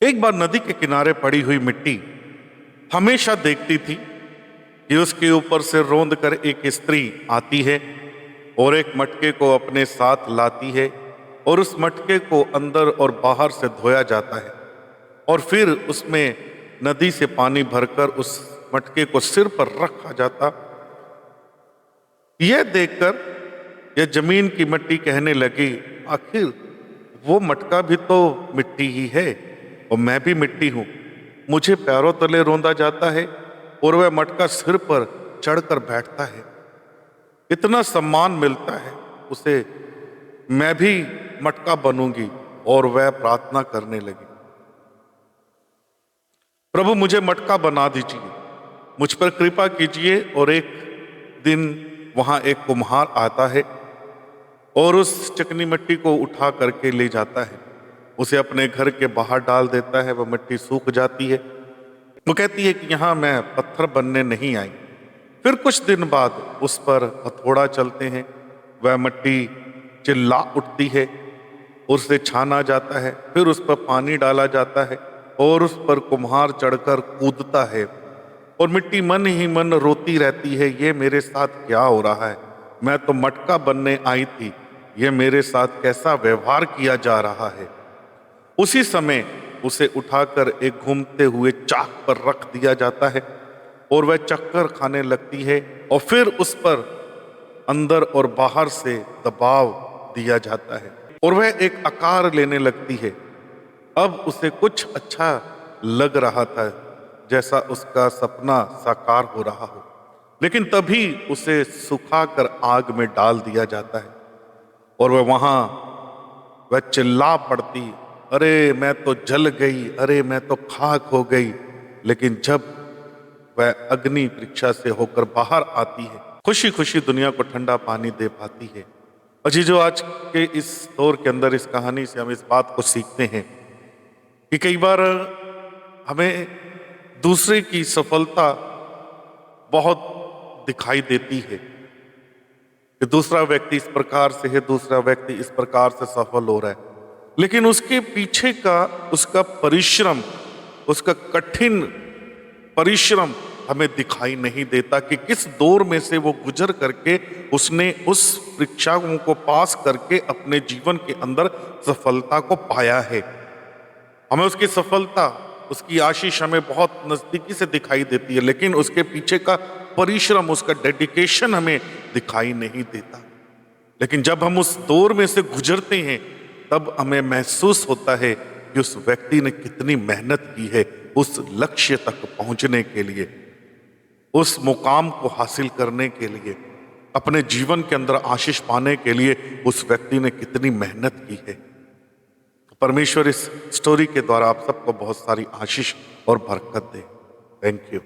एक बार नदी के किनारे पड़ी हुई मिट्टी हमेशा देखती थी कि उसके ऊपर से रौंद कर एक स्त्री आती है और एक मटके को अपने साथ लाती है और उस मटके को अंदर और बाहर से धोया जाता है और फिर उसमें नदी से पानी भरकर उस मटके को सिर पर रखा जाता। यह देखकर यह जमीन की मिट्टी कहने लगी, आखिर वो मटका भी तो मिट्टी ही है और मैं भी मिट्टी हूं। मुझे पैरों तले रौंदा जाता है और वह मटका सिर पर चढ़कर बैठता है। इतना सम्मान मिलता है उसे, मैं भी मटका बनूंगी। और वह प्रार्थना करने लगी, प्रभु मुझे मटका बना दीजिए, मुझ पर कृपा कीजिए। और एक दिन वहां एक कुम्हार आता है और उस चिकनी मिट्टी को उठा करके ले जाता है, उसे अपने घर के बाहर डाल देता है। वह मिट्टी सूख जाती है। वो कहती है कि यहां मैं पत्थर बनने नहीं आई। फिर कुछ दिन बाद उस पर हथौड़ा चलते हैं, वह मिट्टी चिल्ला उठती है, उसे छाना जाता है, फिर उस पर पानी डाला जाता है और उस पर कुम्हार चढ़कर कूदता है और मिट्टी मन ही मन रोती रहती है, ये मेरे साथ क्या हो रहा है? मैं तो मटका बनने आई थी, ये मेरे साथ कैसा व्यवहार किया जा रहा है। उसी समय उसे उठाकर एक घूमते हुए चाक पर रख दिया जाता है और वह चक्कर खाने लगती है और फिर उस पर अंदर और बाहर से दबाव दिया जाता है और वह एक आकार लेने लगती है। अब उसे कुछ अच्छा लग रहा था, जैसा उसका सपना साकार हो रहा हो, लेकिन तभी उसे सुखाकर आग में डाल दिया जाता है और वह चिल्ला पड़ती, अरे मैं तो जल गई, अरे मैं तो खाक हो गई। लेकिन जब वह अग्नि परीक्षा से होकर बाहर आती है, खुशी खुशी दुनिया को ठंडा पानी दे पाती है। और जी जो आज के इस दौर के अंदर इस कहानी से हम इस बात को सीखते हैं कि कई बार हमें दूसरे की सफलता बहुत दिखाई देती है कि दूसरा व्यक्ति इस प्रकार से है, दूसरा व्यक्ति इस प्रकार से सफल हो रहा है, लेकिन उसके पीछे का उसका परिश्रम, उसका कठिन परिश्रम हमें दिखाई नहीं देता कि किस दौर में से वो गुजर करके उसने उस परीक्षाओं को पास करके अपने जीवन के अंदर सफलता को पाया है। हमें उसकी सफलता, उसकी आशीष हमें बहुत नजदीकी से दिखाई देती है, लेकिन उसके पीछे का परिश्रम, उसका डेडिकेशन हमें दिखाई नहीं देता। लेकिन जब हम उस दौर में से गुजरते हैं तब हमें महसूस होता है कि उस व्यक्ति ने कितनी मेहनत की है उस लक्ष्य तक पहुंचने के लिए, उस मुकाम को हासिल करने के लिए, अपने जीवन के अंदर आशीष पाने के लिए उस व्यक्ति ने कितनी मेहनत की है। परमेश्वर इस स्टोरी के द्वारा आप सबको बहुत सारी आशीष और बरकत दे। Thank you.